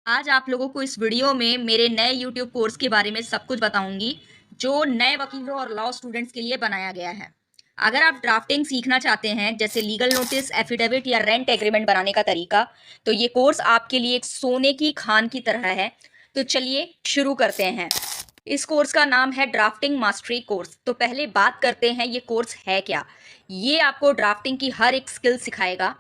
आज आप लोगों को इस वीडियो में मेरे नए यूट्यूब कोर्स के बारे में सब कुछ बताऊंगी, जो नए वकीलों और लॉ स्टूडेंट्स के लिए बनाया गया है। अगर आप ड्राफ्टिंग सीखना चाहते हैं, जैसे लीगल नोटिस, एफिडेविट या रेंट एग्रीमेंट बनाने का तरीका, तो ये कोर्स आपके लिए एक सोने की खान की तरह है। तो चलिए शुरू करते हैं। इस कोर्स का नाम है ड्राफ्टिंग मास्टरी कोर्स। तो पहले बात करते हैं ये कोर्स है क्या। ये आपको ड्राफ्टिंग की हर एक स्किल सिखाएगा।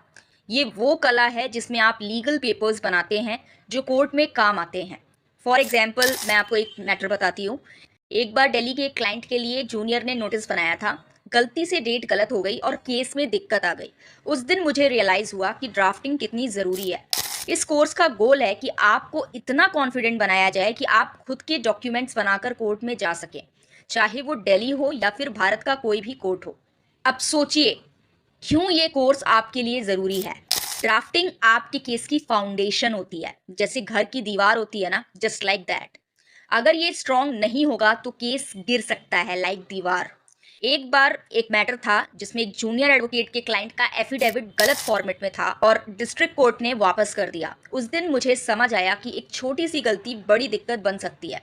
ये वो कला है जिसमें आप लीगल पेपर्स बनाते हैं जो कोर्ट में काम आते हैं। फॉर एग्जाम्पल, मैं आपको एक मैटर बताती हूँ। एक बार दिल्ली के एक क्लाइंट के लिए जूनियर ने नोटिस बनाया था। गलती से डेट गलत हो गई और केस में दिक्कत आ गई। उस दिन मुझे रियलाइज हुआ कि ड्राफ्टिंग कितनी ज़रूरी है। इस कोर्स का गोल है कि आपको इतना कॉन्फिडेंट बनाया जाए कि आप खुद के डॉक्यूमेंट्स बनाकर कोर्ट में जा सकें, चाहे वो दिल्ली हो या फिर भारत का कोई भी कोर्ट हो। अब सोचिए, क्यों ये कोर्स आपके लिए ज़रूरी है। ड्राफ्टिंग आपके केस की फाउंडेशन होती है, जैसे घर की दीवार होती है ना, जस्ट लाइक दैट। अगर ये स्ट्रांग नहीं होगा तो केस गिर सकता है, लाइक दीवार। एक बार एक मैटर था जिसमें एक जूनियर एडवोकेट के क्लाइंट का एफिडेविट गलत फॉर्मेट में था और डिस्ट्रिक्ट कोर्ट ने वापस कर दिया। उस दिन मुझे समझ आया कि एक छोटी सी गलती बड़ी दिक्कत बन सकती है।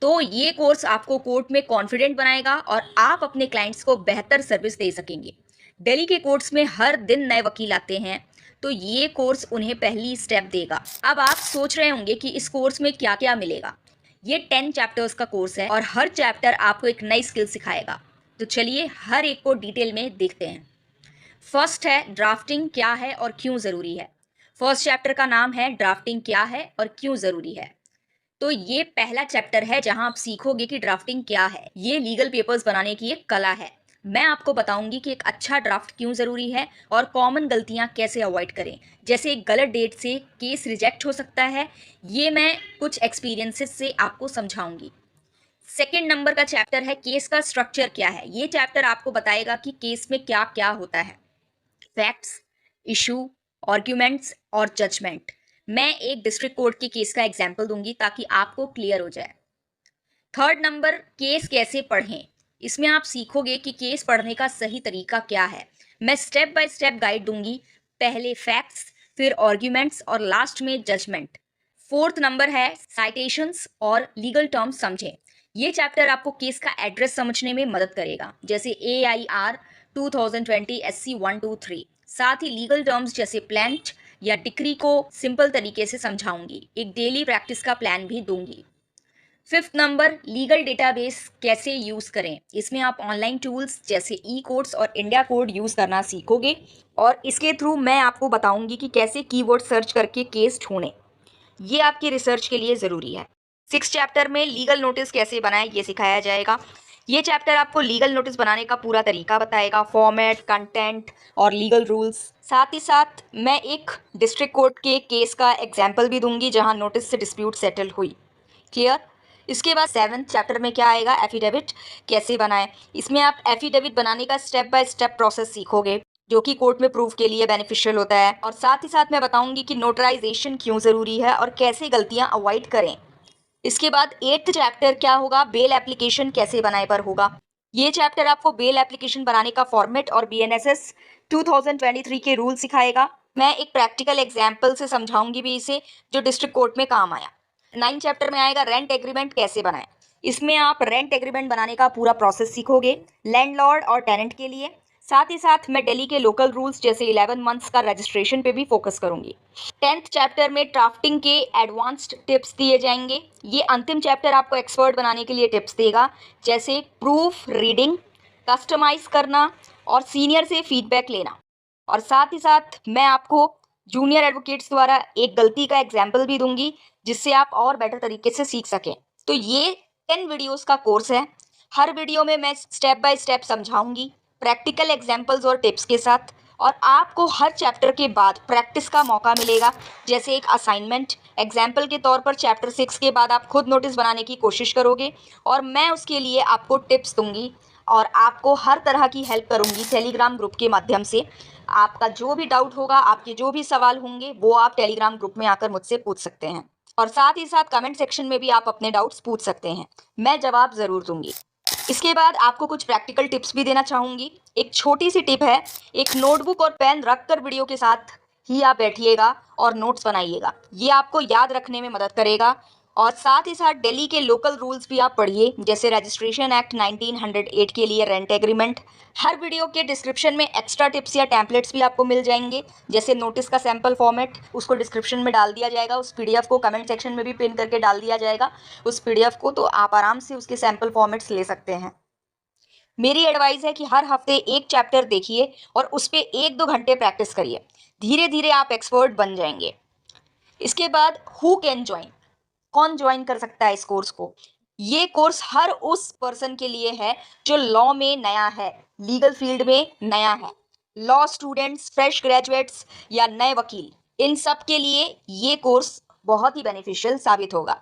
तो ये कोर्स आपको कोर्ट में कॉन्फिडेंट बनाएगा और आप अपने क्लाइंट्स को बेहतर सर्विस दे सकेंगे। दिल्ली के कोर्ट्स में हर दिन नए वकील आते हैं, तो ये कोर्स उन्हें पहली स्टेप देगा। अब आप सोच रहे होंगे कि इस कोर्स में क्या क्या मिलेगा। ये 10 चैप्टर्स का कोर्स है और हर चैप्टर आपको एक नई स्किल सिखाएगा। तो चलिए हर एक को डिटेल में देखते हैं। फर्स्ट है ड्राफ्टिंग क्या है और क्यों ज़रूरी है। फर्स्ट चैप्टर का नाम है ड्राफ्टिंग क्या है और क्यों ज़रूरी है। तो ये पहला चैप्टर है जहां आप सीखोगे कि ड्राफ्टिंग क्या है। ये लीगल पेपर्स बनाने की एक कला है। मैं आपको बताऊंगी कि एक अच्छा ड्राफ्ट क्यों ज़रूरी है और कॉमन गलतियां कैसे अवॉइड करें, जैसे एक गलत डेट से केस रिजेक्ट हो सकता है। ये मैं कुछ एक्सपीरियंसेस से आपको समझाऊंगी। सेकेंड नंबर का चैप्टर है केस का स्ट्रक्चर क्या है। ये चैप्टर आपको बताएगा कि केस में क्या क्या होता है, फैक्ट्स, इशू, आर्ग्यूमेंट्स और जजमेंट। मैं एक डिस्ट्रिक्ट कोर्ट के केस का एग्जाम्पल दूंगी ताकि आपको क्लियर हो जाए। थर्ड नंबर, केस कैसे पढ़ें। इसमें आप सीखोगे कि केस पढ़ने का सही तरीका क्या है। मैं स्टेप बाय स्टेप गाइड दूंगी। पहले फैक्ट्स, फिर आर्ग्यूमेंट्स और लास्ट में जजमेंट। फोर्थ नंबर है साइटेशंस और लीगल टर्म्स समझें। ये चैप्टर आपको केस का एड्रेस समझने में मदद करेगा, जैसे AIR 2020 SC 123। साथ ही लीगल टर्म्स जैसे प्लांट या डिक्री को सिंपल तरीके से समझाऊंगी। एक डेली प्रैक्टिस का प्लान भी दूंगी। फिफ्थ नंबर, लीगल डेटाबेस कैसे यूज़ करें। इसमें आप ऑनलाइन टूल्स जैसे ई कोड्स और इंडिया कोड यूज़ करना सीखोगे और इसके थ्रू मैं आपको बताऊंगी कि कैसे कीवर्ड सर्च करके केस ढूंढें। ये आपकी रिसर्च के लिए ज़रूरी है। सिक्स चैप्टर में लीगल नोटिस कैसे बनाएं ये सिखाया जाएगा। ये चैप्टर आपको लीगल नोटिस बनाने का पूरा तरीका बताएगा, फॉर्मेट, कंटेंट और लीगल रूल्स। साथ ही साथ मैं एक डिस्ट्रिक्ट कोर्ट के केस का एग्जाम्पल भी दूंगी जहां नोटिस से डिस्प्यूट सेटल हुई। क्लियर। इसके बाद सेवन्थ चैप्टर में क्या आएगा, एफिडेविट कैसे बनाएं। इसमें आप एफिडेविट बनाने का स्टेप बाय स्टेप प्रोसेस सीखोगे, जो कि कोर्ट में प्रूफ के लिए बेनिफिशियल होता है। और साथ ही साथ मैं बताऊंगी कि नोटराइजेशन क्यों ज़रूरी है और कैसे गलतियां अवॉइड करें। इसके बाद एट्थ चैप्टर क्या होगा, बेल एप्लीकेशन कैसे बनाए पर होगा। ये चैप्टर आपको बेल एप्लीकेशन बनाने का फॉर्मेट और BNSS 2023 के रूल सिखाएगा। मैं एक प्रैक्टिकल एग्जाम्पल से समझाऊंगी भी इसे, जो डिस्ट्रिक्ट कोर्ट में काम आया। नाइन चैप्टर में आएगा रेंट एग्रीमेंट कैसे बनाएं। इसमें आप रेंट एग्रीमेंट बनाने का पूरा प्रोसेस सीखोगे, लैंडलॉर्ड और टेनेंट के लिए। साथ ही साथ मैं दिल्ली के लोकल रूल्स जैसे 11 मंथ्स का रजिस्ट्रेशन पे भी फोकस करूंगी। 10th चैप्टर में ड्राफ्टिंग के एडवांस्ड टिप्स दिए जाएंगे। ये अंतिम चैप्टर आपको एक्सपर्ट बनाने के लिए टिप्स देगा, जैसे प्रूफ रीडिंग, कस्टमाइज करना और सीनियर से फीडबैक लेना। और साथ ही साथ मैं आपको जूनियर एडवोकेट्स द्वारा एक गलती का एग्जाम्पल भी दूंगी, जिससे आप और बेटर तरीके से सीख सकें। तो ये 10 वीडियोस का कोर्स है। हर वीडियो में मैं स्टेप बाय स्टेप समझाऊंगी, प्रैक्टिकल एग्जाम्पल्स और टिप्स के साथ। और आपको हर चैप्टर के बाद प्रैक्टिस का मौका मिलेगा, जैसे एक असाइनमेंट। एग्जाम्पल के तौर पर चैप्टर 6 के बाद आप खुद नोटिस बनाने की कोशिश करोगे और मैं उसके लिए आपको टिप्स दूंगी और आपको हर तरह की हेल्प करूंगी टेलीग्राम ग्रुप के माध्यम से। आपका जो भी डाउट होगा, आपके जो भी सवाल होंगे, वो आप टेलीग्राम ग्रुप में आकर मुझसे पूछ सकते हैं। और साथ ही साथ कमेंट सेक्शन में भी आप अपने डाउट्स पूछ सकते हैं, मैं जवाब ज़रूर दूंगी। इसके बाद आपको कुछ प्रैक्टिकल टिप्स भी देना चाहूँगी। एक छोटी सी टिप है, एक नोटबुक और पेन रख कर वीडियो के साथ ही आप बैठिएगा और नोट्स बनाइएगा। ये आपको याद रखने में मदद करेगा। और साथ ही साथ दिल्ली के लोकल रूल्स भी आप पढ़िए, जैसे रजिस्ट्रेशन एक्ट 1908 के लिए रेंट एग्रीमेंट। हर वीडियो के डिस्क्रिप्शन में एक्स्ट्रा टिप्स या टेम्पलेट्स भी आपको मिल जाएंगे, जैसे नोटिस का सैंपल फॉर्मेट, उसको डिस्क्रिप्शन में डाल दिया जाएगा। उस पीडीएफ को कमेंट सेक्शन में भी पिन करके डाल दिया जाएगा उस पीडीएफ को, तो आप आराम से उसके सैंपल फॉर्मेट्स ले सकते हैं। मेरी एडवाइस है कि हर हफ्ते एक चैप्टर देखिए और उस पर 1-2 घंटे प्रैक्टिस करिए। धीरे धीरे आप एक्सपर्ट बन जाएंगे। इसके बाद हु कैन ज्वाइन, कौन ज्वाइन कर सकता है इस कोर्स को? ये कोर्स हर उस पर्सन के लिए है जो लॉ में नया है, लीगल फील्ड में नया है। लॉ स्टूडेंट्स, फ्रेश ग्रेजुएट्स या नए वकील, इन सब के लिए ये कोर्स बहुत ही बेनिफिशियल साबित होगा।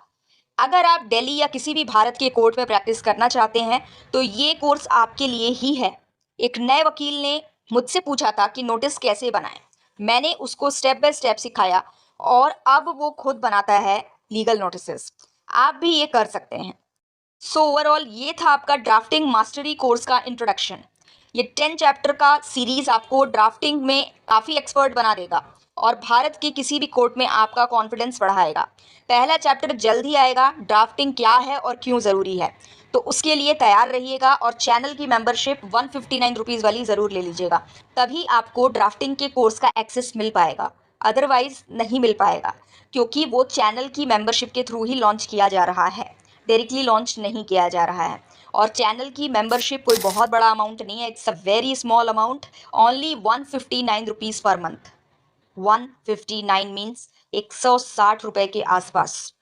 अगर आप दिल्ली या किसी भी भारत के कोर्ट में प्रैक्टिस करना चाहते हैं तो ये कोर्स आपके लिए ही है। एक नए वकील ने मुझसे पूछा था कि नोटिस कैसे बनाएं। मैंने उसको स्टेप बाय स्टेप सिखाया और अब वो खुद बनाता है लीगल नोटिसेस। आप भी ये कर सकते हैं। सो ओवरऑल ये था आपका ड्राफ्टिंग मास्टरी कोर्स का इंट्रोडक्शन। ये 10 चैप्टर का सीरीज आपको ड्राफ्टिंग में काफ़ी एक्सपर्ट बना देगा और भारत के किसी भी कोर्ट में आपका कॉन्फिडेंस बढ़ाएगा। पहला चैप्टर जल्द ही आएगा, ड्राफ्टिंग क्या है और क्यों ज़रूरी है, तो उसके लिए तैयार रहिएगा। और चैनल की मेंबरशिप 159 रुपीज़ वाली ज़रूर ले लीजिएगा, तभी आपको ड्राफ्टिंग के कोर्स का एक्सेस मिल पाएगा, अदरवाइज नहीं मिल पाएगा, क्योंकि वो चैनल की मेंबरशिप के थ्रू ही लॉन्च किया जा रहा है, डायरेक्टली लॉन्च नहीं किया जा रहा है। और चैनल की मेंबरशिप कोई बहुत बड़ा अमाउंट नहीं है, it's a very small amount, only 159 rupees per month. 159 means 160 रुपए के आसपास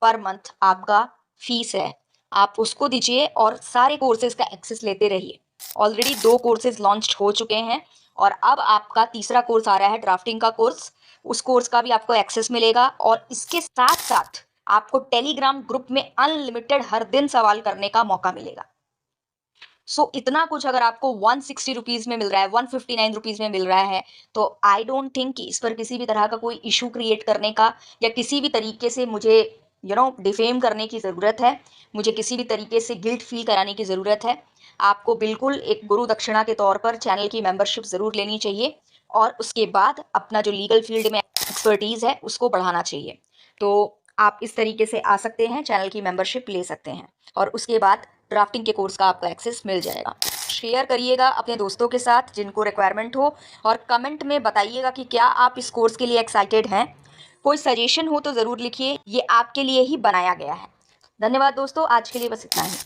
पर मंथ आपका फीस है। आप उसको दीजिए और सारे कोर्सेज का एक्सेस लेते रहिए। ऑलरेडी 2 कोर्सेज लॉन्च हो चुके हैं और अब आपका तीसरा कोर्स आ रहा है, ड्राफ्टिंग का कोर्स। उस कोर्स का भी आपको एक्सेस मिलेगा और इसके साथ साथ आपको टेलीग्राम ग्रुप में अनलिमिटेड हर दिन सवाल करने का मौका मिलेगा। इतना कुछ अगर आपको 160 रुपीज़ में मिल रहा है, 159 रुपीज़ में मिल रहा है, तो आई डोंट थिंक कि इस पर किसी भी तरह का कोई इशू क्रिएट करने का या किसी भी तरीके से मुझे डिफेम करने की ज़रूरत है, मुझे किसी भी तरीके से गिल्ट फील कराने की ज़रूरत है। आपको बिल्कुल एक गुरु दक्षिणा के तौर पर चैनल की मेंबरशिप ज़रूर लेनी चाहिए और उसके बाद अपना जो लीगल फील्ड में एक्सपर्टीज़ है उसको बढ़ाना चाहिए। तो आप इस तरीके से आ सकते हैं, चैनल की मेंबरशिप ले सकते हैं और उसके बाद ड्राफ्टिंग के कोर्स का आपको एक्सेस मिल जाएगा। शेयर करिएगा अपने दोस्तों के साथ जिनको रिक्वायरमेंट हो और कमेंट में बताइएगा कि क्या आप इस कोर्स के लिए एक्साइटेड हैं। कोई सजेशन हो तो ज़रूर लिखिए, ये आपके लिए ही बनाया गया है। धन्यवाद दोस्तों, आज के लिए बस इतना ही।